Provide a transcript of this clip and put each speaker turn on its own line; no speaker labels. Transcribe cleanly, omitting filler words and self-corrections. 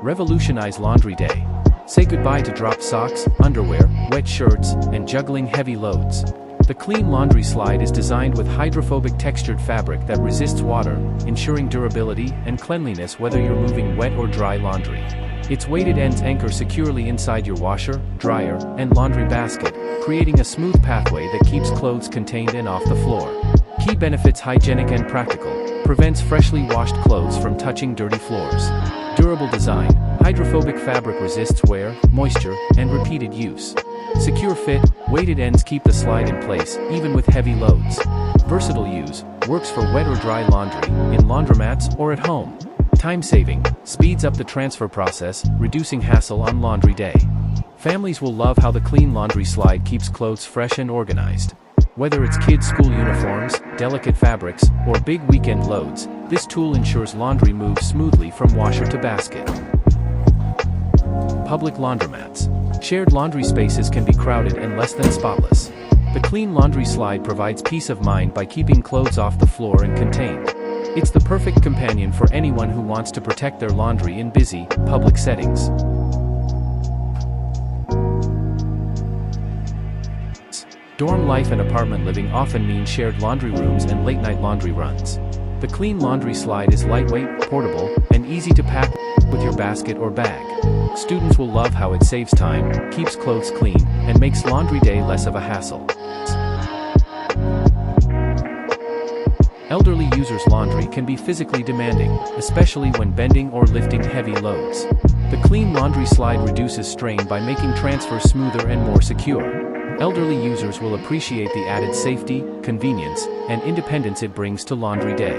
Revolutionize laundry day. Say goodbye to dropped socks, underwear, wet shirts, and juggling heavy loads. The Clean Laundry Slide is designed with hydrophobic textured fabric that resists water, ensuring durability and cleanliness whether you're moving wet or dry laundry. Its weighted ends anchor securely inside your washer, dryer, and laundry basket, creating a smooth pathway that keeps clothes contained and off the floor. Key benefits: hygienic and practical. Prevents freshly washed clothes from touching dirty floors. Durable design. Hydrophobic fabric resists wear, moisture, and repeated use. Secure fit. Weighted ends keep the slide in place, even with heavy loads. Versatile use. Works for wet or dry laundry, in laundromats or at home. Time saving. Speeds up the transfer process, reducing hassle on laundry day. Families will love how the Clean Laundry Slide keeps clothes fresh and organized. Whether it's kids' school uniforms, delicate fabrics, or big weekend loads, this tool ensures laundry moves smoothly from washer to basket. Public laundromats. Shared laundry spaces can be crowded and less than spotless. The Clean Laundry Slide provides peace of mind by keeping clothes off the floor and contained. It's the perfect companion for anyone who wants to protect their laundry in busy, public settings. Dorm life and apartment living often mean shared laundry rooms and late-night laundry runs. The Clean Laundry Slide is lightweight, portable, and easy to pack with your basket or bag. Students will love how it saves time, keeps clothes clean, and makes laundry day less of a hassle. Elderly users' laundry can be physically demanding, especially when bending or lifting heavy loads. The Clean Laundry Slide reduces strain by making transfers smoother and more secure. Elderly users will appreciate the added safety, convenience, and independence it brings to laundry day.